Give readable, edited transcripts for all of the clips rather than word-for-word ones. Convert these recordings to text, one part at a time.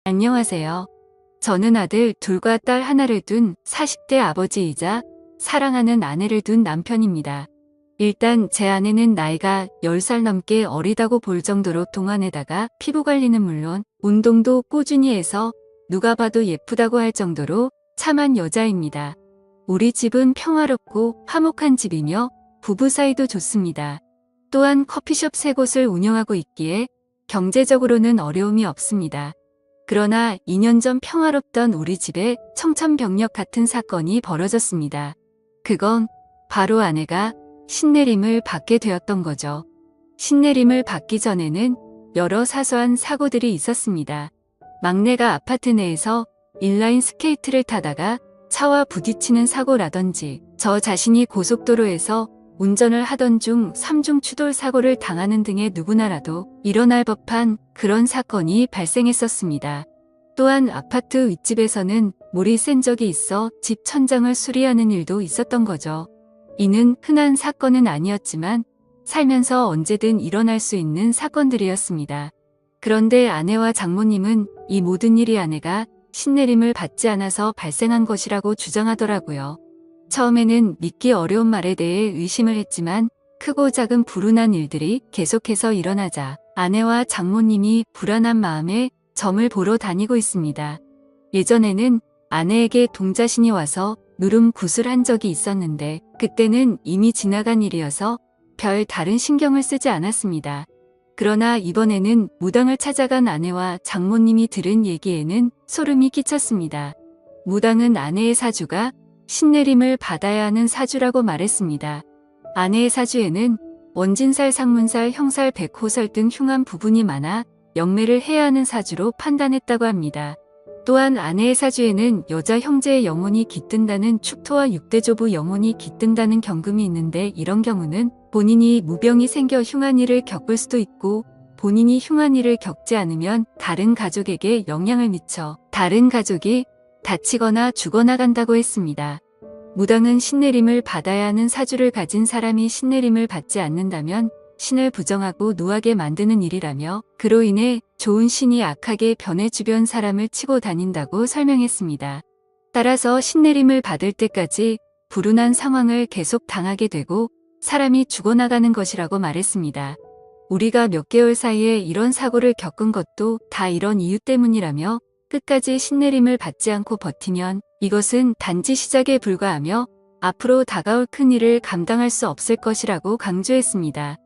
안녕하세요. 저는 아들 둘과 딸 하나를 둔 40대 아버지이자 사랑하는 아내를 둔 남편입니다. 일단 제 아내는 나이가 10살 넘게 어리다고 볼 정도로 동안에다가 피부 관리는 물론 운동도 꾸준히 해서 누가 봐도 예쁘다고 할 정도로 참한 여자입니다. 우리 집은 평화롭고 화목한 집이며 부부 사이도 좋습니다. 또한 커피숍 3곳을 운영하고 있기에 경제적으로는 어려움이 없습니다. 그러나 2년 전 평화롭던 우리 집에 청천벽력 같은 사건이 벌어졌습니다. 그건 바로 아내가 신내림을 받게 되었던 거죠. 신내림을 받기 전에는 여러 사소한 사고들이 있었습니다. 막내가 아파트 내에서 인라인 스케이트를 타다가 차와 부딪히는 사고라든지 저 자신이 고속도로에서 운전을 하던 중 3중 추돌 사고를 당하는 등의 누구나라도 일어날 법한 그런 사건이 발생했었습니다. 또한 아파트 윗집에서는 물이 샌 적이 있어 집 천장을 수리하는 일도 있었던 거죠. 이는 흔한 사건은 아니었지만 살면서 언제든 일어날 수 있는 사건들이었습니다. 그런데 아내와 장모님은 이 모든 일이 아내가 신내림을 받지 않아서 발생한 것이라고 주장하더라고요. 처음에는 믿기 어려운 말에 대해 의심을 했지만 크고 작은 불운한 일들이 계속해서 일어나자 아내와 장모님이 불안한 마음에 점을 보러 다니고 있습니다. 예전에는 아내에게 동자신이 와서 누름 굿을 한 적이 있었는데 그때는 이미 지나간 일이어서 별 다른 신경을 쓰지 않았습니다. 그러나 이번에는 무당을 찾아간 아내와 장모님이 들은 얘기에는 소름이 끼쳤습니다. 무당은 아내의 사주가 신내림을 받아야 하는 사주라고 말했습니다. 아내의 사주에는 원진살, 상문살, 형살, 백호살 등 흉한 부분이 많아 영매를 해야 하는 사주로 판단했다고 합니다. 또한 아내의 사주에는 여자 형제의 영혼이 깃든다는 축토와 육대조부 영혼이 깃든다는 경금이 있는데 이런 경우는 본인이 무병이 생겨 흉한 일을 겪을 수도 있고 본인이 흉한 일을 겪지 않으면 다른 가족에게 영향을 미쳐 다른 가족이 다치거나 죽어나간다고 했습니다. 무당은 신내림을 받아야 하는 사주를 가진 사람이 신내림을 받지 않는다면 신을 부정하고 노하게 만드는 일이라며 그로 인해 좋은 신이 악하게 변해 주변 사람을 치고 다닌다고 설명했습니다. 따라서 신내림을 받을 때까지 불운한 상황을 계속 당하게 되고 사람이 죽어나가는 것이라고 말했습니다. 우리가 몇 개월 사이에 이런 사고를 겪은 것도 다 이런 이유 때문이라며 끝까지 신내림을 받지 않고 버티면 이것은 단지 시작에 불과하며 앞으로 다가올 큰일을 감당할 수 없을 것이라고 강조했습니다.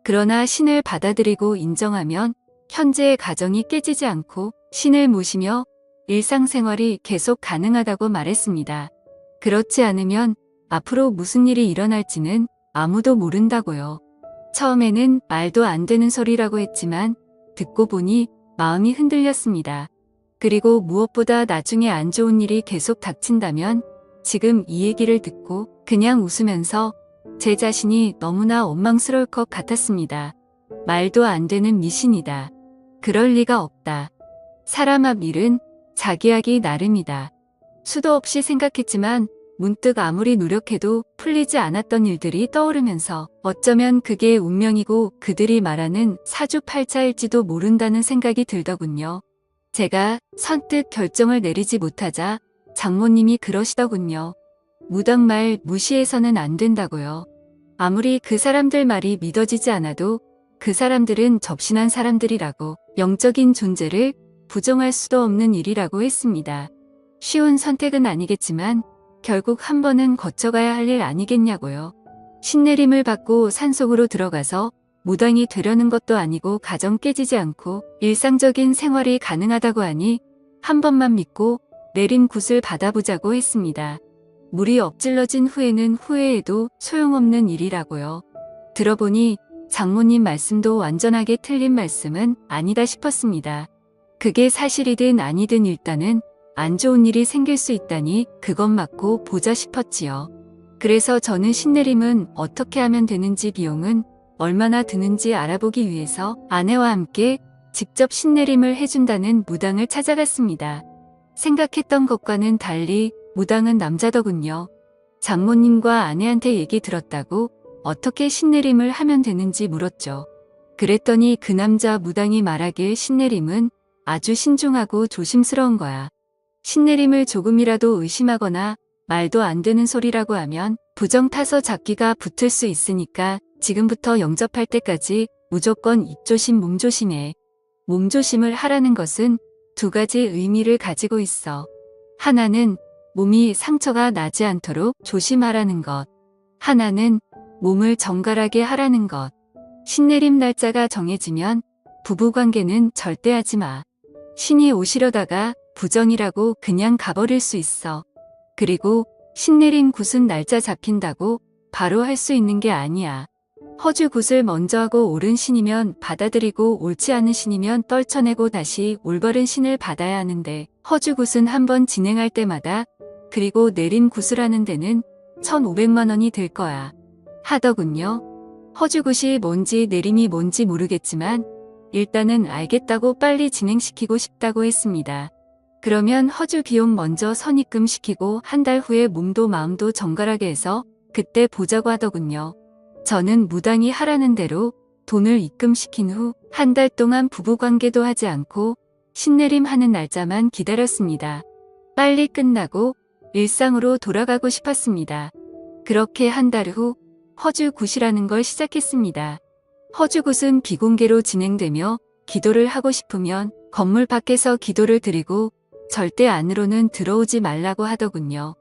그러나 신을 받아들이고 인정하면 현재의 가정이 깨지지 않고 신을 모시며 일상생활이 계속 가능하다고 말했습니다. 그렇지 않으면 앞으로 무슨 일이 일어날지는 아무도 모른다고요. 처음에는 말도 안 되는 소리라고 했지만 듣고 보니 마음이 흔들렸습니다. 그리고 무엇보다 나중에 안 좋은 일이 계속 닥친다면 지금 이 얘기를 듣고 그냥 웃으면서 제 자신이 너무나 원망스러울 것 같았습니다. 말도 안 되는 미신이다. 그럴 리가 없다. 사람 앞 일은 자기 하기 나름이다. 수도 없이 생각했지만 문득 아무리 노력해도 풀리지 않았던 일들이 떠오르면서 어쩌면 그게 운명이고 그들이 말하는 사주팔자일지도 모른다는 생각이 들더군요. 제가 선뜻 결정을 내리지 못하자 장모님이 그러시더군요. 무당 말 무시해서는 안 된다고요. 아무리 그 사람들 말이 믿어지지 않아도 그 사람들은 접신한 사람들이라고 영적인 존재를 부정할 수도 없는 일이라고 했습니다. 쉬운 선택은 아니겠지만 결국 한 번은 거쳐가야 할 일 아니겠냐고요. 신내림을 받고 산속으로 들어가서 무당이 되려는 것도 아니고 가정 깨지지 않고 일상적인 생활이 가능하다고 하니 한 번만 믿고 내린 굿을 받아보자고 했습니다. 물이 엎질러진 후에는 후회해도 소용없는 일이라고요. 들어보니 장모님 말씀도 완전하게 틀린 말씀은 아니다 싶었습니다. 그게 사실이든 아니든 일단은 안 좋은 일이 생길 수 있다니 그것 맞고 보자 싶었지요. 그래서 저는 신내림은 어떻게 하면 되는지 비용은 얼마나 드는지 알아보기 위해서 아내와 함께 직접 신내림을 해준다는 무당을 찾아갔습니다. 생각했던 것과는 달리 무당은 남자더군요. 장모님과 아내한테 얘기 들었다고 어떻게 신내림을 하면 되는지 물었죠. 그랬더니 그 남자 무당이 말하길 신내림은 아주 신중하고 조심스러운 거야. 신내림을 조금이라도 의심하거나 말도 안 되는 소리라고 하면 부정타서 잡기가 붙을 수 있으니까 지금부터 영접할 때까지 무조건 입조심 몸조심해. 몸조심을 하라는 것은 두 가지 의미를 가지고 있어. 하나는 몸이 상처가 나지 않도록 조심하라는 것. 하나는 몸을 정갈하게 하라는 것. 신내림 날짜가 정해지면 부부관계는 절대 하지 마. 신이 오시려다가 부정이라고 그냥 가버릴 수 있어. 그리고 신내림 굿은 날짜 잡힌다고 바로 할 수 있는 게 아니야. 허주 굿을 먼저 하고 옳은 신이면 받아들이고 옳지 않은 신이면 떨쳐내고 다시 올바른 신을 받아야 하는데 허주 굿은 한번 진행할 때마다 그리고 내림 굿을 하는 데는 1,500만 원이 들 거야. 하더군요. 허주 굿이 뭔지 내림이 뭔지 모르겠지만 일단은 알겠다고 빨리 진행시키고 싶다고 했습니다. 그러면 허주 비용 먼저 선입금시키고 한 달 후에 몸도 마음도 정갈하게 해서 그때 보자고 하더군요. 저는 무당이 하라는 대로 돈을 입금시킨 후 한 달 동안 부부관계도 하지 않고 신내림 하는 날짜만 기다렸습니다. 빨리 끝나고 일상으로 돌아가고 싶었습니다. 그렇게 한 달 후 허주굿이라는 걸 시작했습니다. 허주굿은 비공개로 진행되며 기도를 하고 싶으면 건물 밖에서 기도를 드리고 절대 안으로는 들어오지 말라고 하더군요.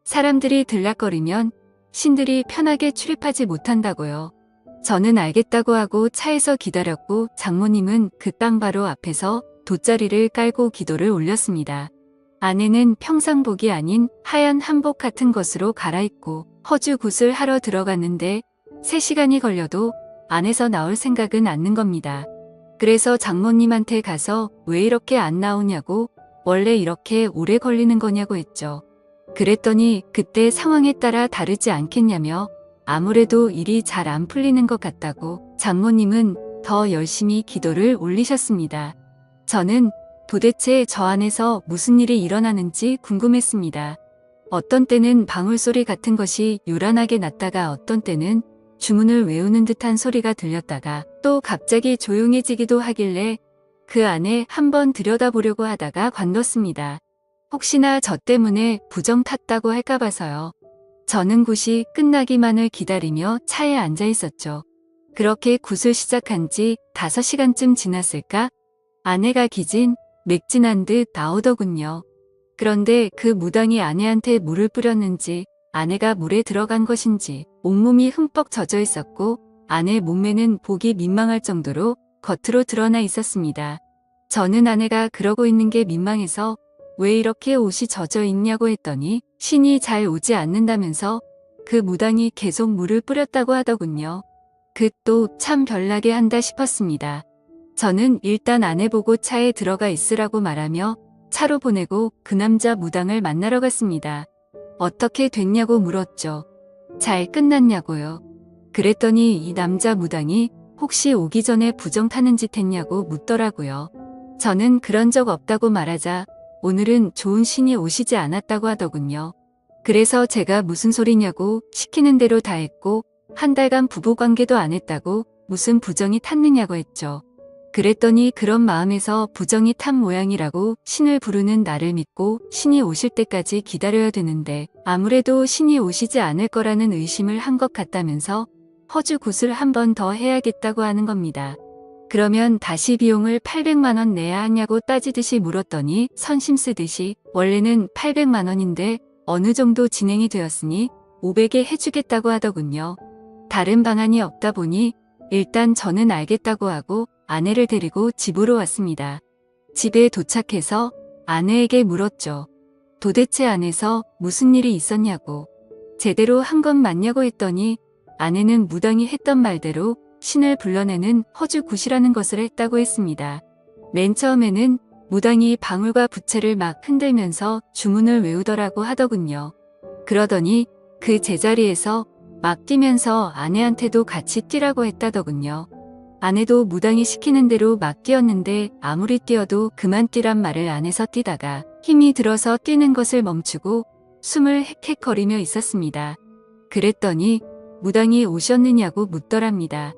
사람들이 들락거리면 신들이 편하게 출입하지 못한다고요. 저는 알겠다고 하고 차에서 기다렸고 장모님은 그 땅 바로 앞에서 돗자리를 깔고 기도를 올렸습니다. 아내는 평상복이 아닌 하얀 한복 같은 것으로 갈아입고 허주굿을 하러 들어갔는데 3시간이 걸려도 안에서 나올 생각은 않는 겁니다. 그래서 장모님한테 가서 왜 이렇게 안 나오냐고 원래 이렇게 오래 걸리는 거냐고 했죠. 그랬더니 그때 상황에 따라 다르지 않겠냐며 아무래도 일이 잘 안 풀리는 것 같다고 장모님은 더 열심히 기도를 올리셨습니다. 저는 도대체 저 안에서 무슨 일이 일어나는지 궁금했습니다. 어떤 때는 방울소리 같은 것이 요란하게 났다가 어떤 때는 주문을 외우는 듯한 소리가 들렸다가 또 갑자기 조용해지기도 하길래 그 안에 한번 들여다보려고 하다가 관뒀습니다. 혹시나 저 때문에 부정 탔다고 할까 봐서요. 저는 굿이 끝나기만을 기다리며 차에 앉아 있었죠. 그렇게 굿을 시작한 지 5시간쯤 지났을까? 아내가 기진 맥진한 듯 나오더군요. 그런데 그 무당이 아내한테 물을 뿌렸는지 아내가 물에 들어간 것인지 온몸이 흠뻑 젖어 있었고 아내 몸매는 보기 민망할 정도로 겉으로 드러나 있었습니다. 저는 아내가 그러고 있는 게 민망해서 왜 이렇게 옷이 젖어 있냐고 했더니 신이 잘 오지 않는다면서 그 무당이 계속 물을 뿌렸다고 하더군요. 그 또 참 별나게 한다 싶었습니다. 저는 일단 아내 보고 차에 들어가 있으라고 말하며 차로 보내고 그 남자 무당을 만나러 갔습니다. 어떻게 됐냐고 물었죠. 잘 끝났냐고요. 그랬더니 이 남자 무당이 혹시 오기 전에 부정 타는 짓 했냐고 묻더라고요. 저는 그런 적 없다고 말하자 오늘은 좋은 신이 오시지 않았다고 하더군요. 그래서 제가 무슨 소리냐고 시키는 대로 다 했고 한 달간 부부관계도 안 했다고 무슨 부정이 탔느냐고 했죠. 그랬더니 그런 마음에서 부정이 탄 모양이라고 신을 부르는 나를 믿고 신이 오실 때까지 기다려야 되는데 아무래도 신이 오시지 않을 거라는 의심을 한 것 같다면서 허주굿을 한 번 더 해야겠다고 하는 겁니다. 그러면 다시 비용을 800만 원 내야 하냐고 따지듯이 물었더니 선심 쓰듯이 원래는 800만 원인데 어느 정도 진행이 되었으니 500에 해주겠다고 하더군요. 다른 방안이 없다 보니 일단 저는 알겠다고 하고 아내를 데리고 집으로 왔습니다. 집에 도착해서 아내에게 물었죠. 도대체 안에서 무슨 일이 있었냐고. 제대로 한 건 맞냐고 했더니 아내는 무당이 했던 말대로 신을 불러내는 허주굿이라는 것을 했다고 했습니다. 맨 처음에는 무당이 방울과 부채를 막 흔들면서 주문을 외우더라고 하더군요. 그러더니 그 제자리에서 막 뛰면서 아내한테도 같이 뛰라고 했다더군요. 아내도 무당이 시키는 대로 막 뛰었는데 아무리 뛰어도 그만 뛰란 말을 안 해서 뛰다가 힘이 들어서 뛰는 것을 멈추고 숨을 헥헥거리며 있었습니다. 그랬더니 무당이 오셨느냐고 묻더랍니다.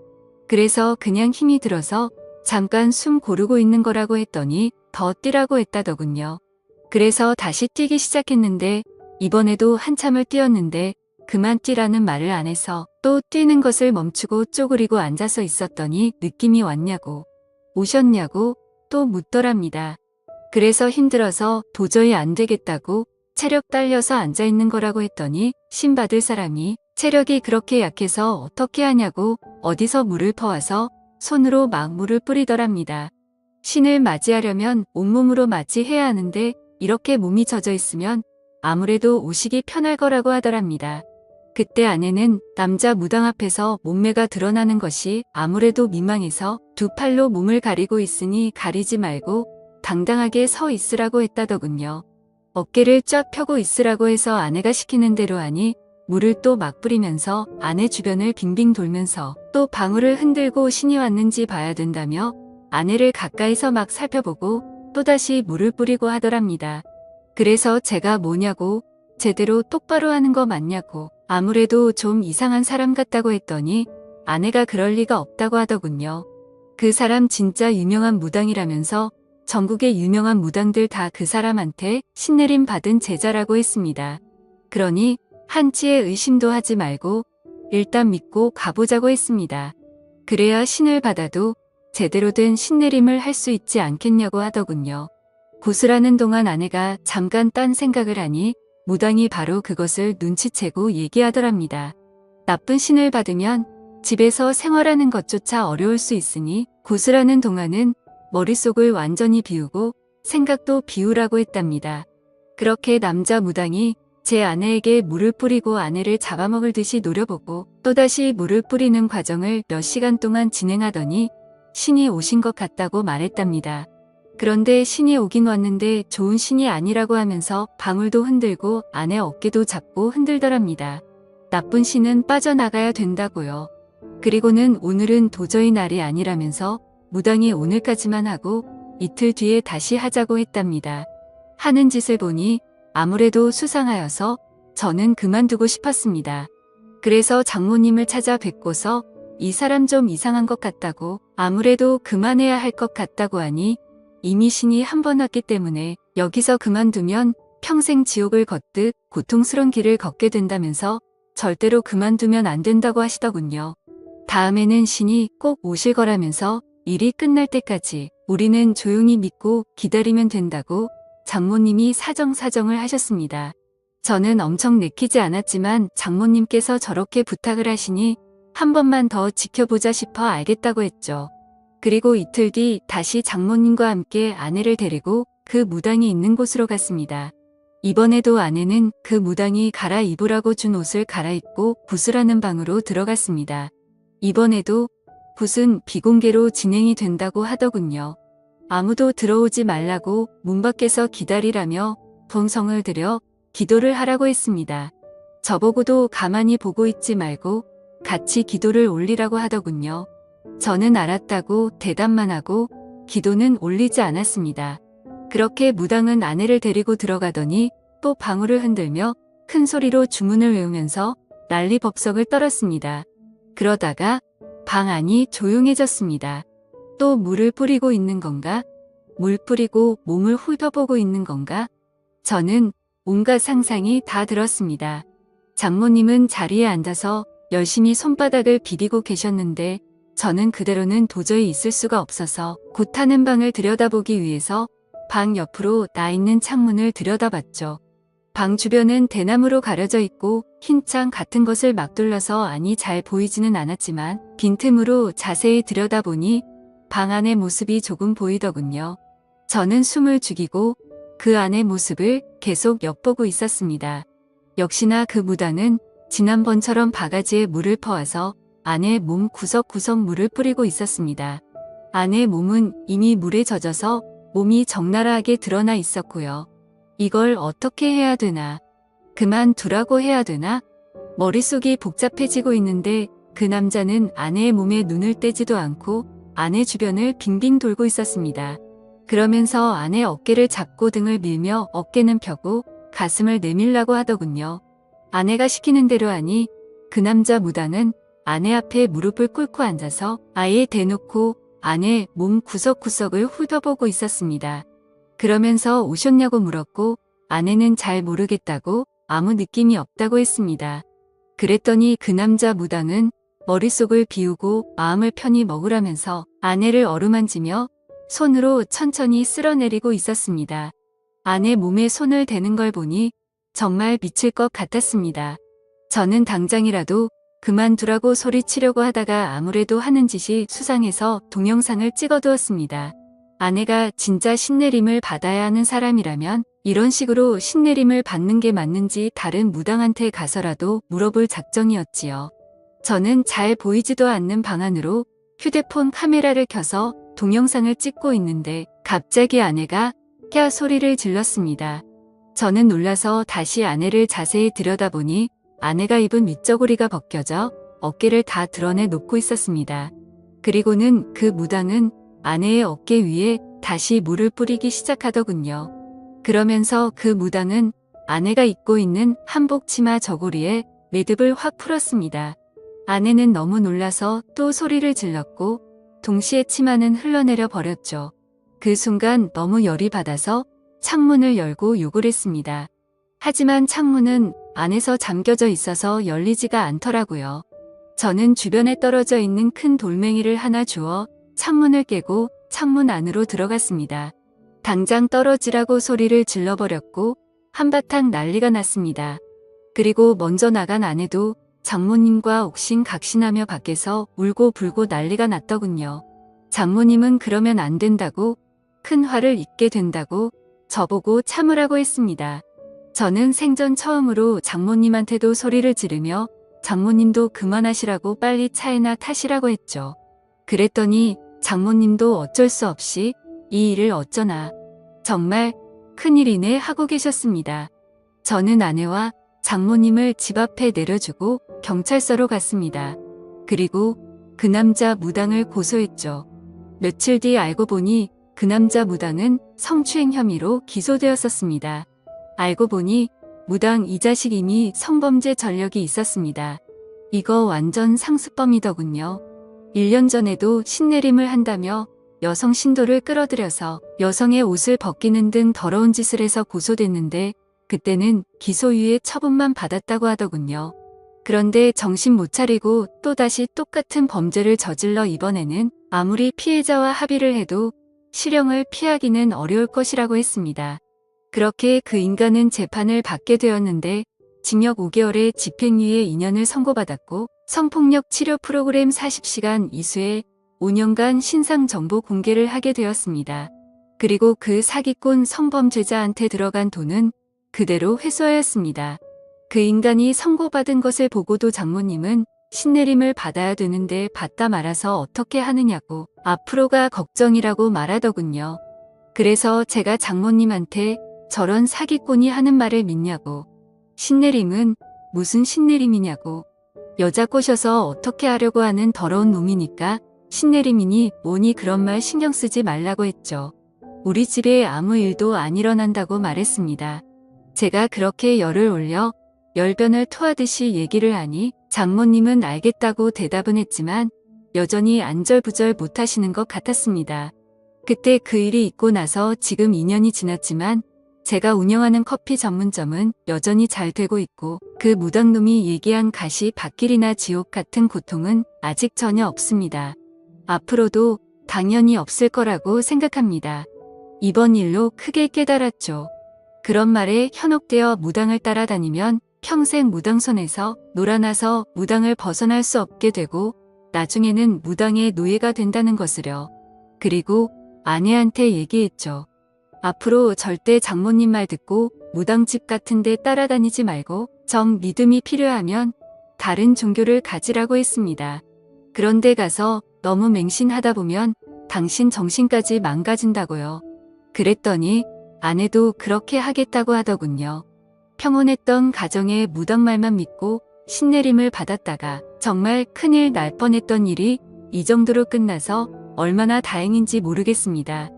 그래서 그냥 힘이 들어서 잠깐 숨 고르고 있는 거라고 했더니 더 뛰라고 했다더군요. 그래서 다시 뛰기 시작했는데 이번에도 한참을 뛰었는데 그만 뛰라는 말을 안 해서 또 뛰는 것을 멈추고 쪼그리고 앉아서 있었더니 느낌이 왔냐고 오셨냐고 또 묻더랍니다. 그래서 힘들어서 도저히 안 되겠다고 체력 딸려서 앉아있는 거라고 했더니 신 받을 사람이 체력이 그렇게 약해서 어떻게 하냐고 어디서 물을 퍼와서 손으로 막 물을 뿌리더랍니다. 신을 맞이하려면 온몸으로 맞이해야 하는데 이렇게 몸이 젖어 있으면 아무래도 오시기 편할 거라고 하더랍니다. 그때 아내는 남자 무당 앞에서 몸매가 드러나는 것이 아무래도 민망해서 두 팔로 몸을 가리고 있으니 가리지 말고 당당하게 서 있으라고 했다더군요. 어깨를 쫙 펴고 있으라고 해서 아내가 시키는 대로 하니 물을 또 막 뿌리면서 아내 주변을 빙빙 돌면서 또 방울을 흔들고 신이 왔는지 봐야 된다며 아내를 가까이서 막 살펴보고 또다시 물을 뿌리고 하더랍니다. 그래서 제가 뭐냐고 제대로 똑바로 하는 거 맞냐고 아무래도 좀 이상한 사람 같다고 했더니 아내가 그럴 리가 없다고 하더군요. 그 사람 진짜 유명한 무당이라면서 전국의 유명한 무당들 다 그 사람한테 신내림 받은 제자라고 했습니다. 그러니 한치의 의심도 하지 말고 일단 믿고 가보자고 했습니다. 그래야 신을 받아도 제대로 된 신내림을 할 수 있지 않겠냐고 하더군요. 구슬하는 동안 아내가 잠깐 딴 생각을 하니 무당이 바로 그것을 눈치채고 얘기하더랍니다. 나쁜 신을 받으면 집에서 생활하는 것조차 어려울 수 있으니 구슬하는 동안은 머릿속을 완전히 비우고 생각도 비우라고 했답니다. 그렇게 남자 무당이 제 아내에게 물을 뿌리고 아내를 잡아먹을 듯이 노려보고 또다시 물을 뿌리는 과정을 몇 시간 동안 진행하더니 신이 오신 것 같다고 말했답니다. 그런데 신이 오긴 왔는데 좋은 신이 아니라고 하면서 방울도 흔들고 아내 어깨도 잡고 흔들더랍니다. 나쁜 신은 빠져나가야 된다고요. 그리고는 오늘은 도저히 날이 아니라면서 무당이 오늘까지만 하고 이틀 뒤에 다시 하자고 했답니다. 하는 짓을 보니 아무래도 수상하여서 저는 그만두고 싶었습니다. 그래서 장모님을 찾아뵙고서 이 사람 좀 이상한 것 같다고 아무래도 그만해야 할 것 같다고 하니 이미 신이 한 번 왔기 때문에 여기서 그만두면 평생 지옥을 걷듯 고통스러운 길을 걷게 된다면서 절대로 그만두면 안 된다고 하시더군요. 다음에는 신이 꼭 오실 거라면서 일이 끝날 때까지 우리는 조용히 믿고 기다리면 된다고 장모님이 사정사정을 하셨습니다. 저는 엄청 내키지 않았지만 장모님께서 저렇게 부탁을 하시니 한 번만 더 지켜보자 싶어 알겠다고 했죠. 그리고 이틀 뒤 다시 장모님과 함께 아내를 데리고 그 무당이 있는 곳으로 갔습니다. 이번에도 아내는 그 무당이 갈아입으라고 준 옷을 갈아입고 굿을 방으로 들어갔습니다. 이번에도 굿은 비공개로 진행이 된다고 하더군요. 아무도 들어오지 말라고 문 밖에서 기다리라며 본성을 들여 기도를 하라고 했습니다. 저보고도 가만히 보고 있지 말고 같이 기도를 올리라고 하더군요. 저는 알았다고 대답만 하고 기도는 올리지 않았습니다. 그렇게 무당은 아내를 데리고 들어가더니 또 방울을 흔들며 큰 소리로 주문을 외우면서 난리법석을 떨었습니다. 그러다가 방 안이 조용해졌습니다. 또 물을 뿌리고 있는 건가? 물 뿌리고 몸을 훑어보고 있는 건가? 저는 온갖 상상이 다 들었습니다. 장모님은 자리에 앉아서 열심히 손바닥을 비비고 계셨는데 저는 그대로는 도저히 있을 수가 없어서 굿 하는 방을 들여다보기 위해서 방 옆으로 나 있는 창문을 들여다봤죠. 방 주변은 대나무로 가려져 있고 흰 창 같은 것을 막 둘러서 안이 잘 보이지는 않았지만 빈틈으로 자세히 들여다보니 방 안의 모습이 조금 보이더군요. 저는 숨을 죽이고 그 안의 모습을 계속 엿보고 있었습니다. 역시나 그 무당은 지난번처럼 바가지에 물을 퍼와서 아내 몸 구석구석 물을 뿌리고 있었습니다. 아내 몸은 이미 물에 젖어서 몸이 적나라하게 드러나 있었고요. 이걸 어떻게 해야 되나? 그만두라고 해야 되나? 머릿속이 복잡해지고 있는데 그 남자는 아내의 몸에 눈을 떼지도 않고 아내 주변을 빙빙 돌고 있었습니다. 그러면서 아내 어깨를 잡고 등을 밀며 어깨는 펴고 가슴을 내밀라고 하더군요. 아내가 시키는 대로 하니 그 남자 무당은 아내 앞에 무릎을 꿇고 앉아서 아예 대놓고 아내 몸 구석구석을 훑어보고 있었습니다. 그러면서 오셨냐고 물었고 아내는 잘 모르겠다고 아무 느낌이 없다고 했습니다. 그랬더니 그 남자 무당은 머릿속을 비우고 마음을 편히 먹으라면서 아내를 어루만지며 손으로 천천히 쓸어내리고 있었습니다. 아내 몸에 손을 대는 걸 보니 정말 미칠 것 같았습니다. 저는 당장이라도 그만두라고 소리치려고 하다가 아무래도 하는 짓이 수상해서 동영상을 찍어두었습니다. 아내가 진짜 신내림을 받아야 하는 사람이라면 이런 식으로 신내림을 받는 게 맞는지 다른 무당한테 가서라도 물어볼 작정이었지요. 저는 잘 보이지도 않는 방 안으로 휴대폰 카메라를 켜서 동영상을 찍고 있는데 갑자기 아내가 꺄 소리를 질렀습니다. 저는 놀라서 다시 아내를 자세히 들여다보니 아내가 입은 윗저고리가 벗겨져 어깨를 다 드러내 놓고 있었습니다. 그리고는 그 무당은 아내의 어깨 위에 다시 물을 뿌리기 시작하더군요. 그러면서 그 무당은 아내가 입고 있는 한복 치마 저고리에 매듭을 확 풀었습니다. 아내는 너무 놀라서 또 소리를 질렀고 동시에 치마는 흘러내려 버렸죠. 그 순간 너무 열이 받아서 창문을 열고 욕을 했습니다. 하지만 창문은 안에서 잠겨져 있어서 열리지가 않더라고요. 저는 주변에 떨어져 있는 큰 돌멩이를 하나 주워 창문을 깨고 창문 안으로 들어갔습니다. 당장 떨어지라고 소리를 질러버렸고 한바탕 난리가 났습니다. 그리고 먼저 나간 아내도 장모님과 옥신각신하며 밖에서 울고 불고 난리가 났더군요. 장모님은 그러면 안 된다고 큰 화를 입게 된다고 저보고 참으라고 했습니다. 저는 생전 처음으로 장모님한테도 소리를 지르며 장모님도 그만하시라고 빨리 차에나 타시라고 했죠. 그랬더니 장모님도 어쩔 수 없이 이 일을 어쩌나 정말 큰일이네 하고 계셨습니다. 저는 아내와 장모님을 집 앞에 내려주고 경찰서로 갔습니다. 그리고 그 남자 무당을 고소했죠. 며칠 뒤 알고 보니 그 남자 무당은 성추행 혐의로 기소되었었습니다. 알고 보니 무당 이 자식 이미 성범죄 전력이 있었습니다. 이거 완전 상습범이더군요. 1년 전에도 신내림을 한다며 여성 신도를 끌어들여서 여성의 옷을 벗기는 등 더러운 짓을 해서 고소됐는데 그때는 기소유예 처분만 받았다고 하더군요. 그런데 정신 못 차리고 또다시 똑같은 범죄를 저질러 이번에는 아무리 피해자와 합의를 해도 실형을 피하기는 어려울 것이라고 했습니다. 그렇게 그 인간은 재판을 받게 되었는데 징역 5개월에 집행유예 2년을 선고받았고 성폭력 치료 프로그램 40시간 이수에 5년간 신상 정보 공개를 하게 되었습니다. 그리고 그 사기꾼 성범죄자한테 들어간 돈은 그대로 회수하였습니다. 그 인간이 선고받은 것을 보고도 장모님은 신내림을 받아야 되는데 받다 말아서 어떻게 하느냐고 앞으로가 걱정이라고 말하더군요. 그래서 제가 장모님한테 저런 사기꾼이 하는 말을 믿냐고 신내림은 무슨 신내림이냐고 여자 꼬셔서 어떻게 하려고 하는 더러운 놈이니까 신내림이니 뭐니 그런 말 신경 쓰지 말라고 했죠. 우리 집에 아무 일도 안 일어난다고 말했습니다. 제가 그렇게 열을 올려 열변을 토하듯이 얘기를 하니 장모님은 알겠다고 대답은 했지만 여전히 안절부절 못하시는 것 같았습니다. 그때 그 일이 있고 나서 지금 2년이 지났지만 제가 운영하는 커피 전문점은 여전히 잘 되고 있고 그 무당놈이 얘기한 가시 밭길이나 지옥 같은 고통은 아직 전혀 없습니다. 앞으로도 당연히 없을 거라고 생각합니다. 이번 일로 크게 깨달았죠. 그런 말에 현혹되어 무당을 따라다니면 평생 무당 손에서 놀아나서 무당을 벗어날 수 없게 되고 나중에는 무당의 노예가 된다는 것을요. 그리고 아내한테 얘기했죠. 앞으로 절대 장모님 말 듣고 무당집 같은 데 따라다니지 말고 정 믿음이 필요하면 다른 종교를 가지라고 했습니다. 그런데 가서 너무 맹신하다 보면 당신 정신까지 망가진다고요. 그랬더니 아내도 그렇게 하겠다고 하더군요. 평온했던 가정의 무당 말만 믿고 신내림을 받았다가 정말 큰일 날 뻔했던 일이 이 정도로 끝나서 얼마나 다행인지 모르겠습니다.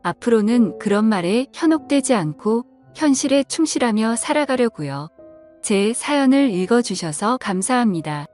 앞으로는 그런 말에 현혹되지 않고 현실에 충실하며 살아가려고요. 제 사연을 읽어주셔서 감사합니다.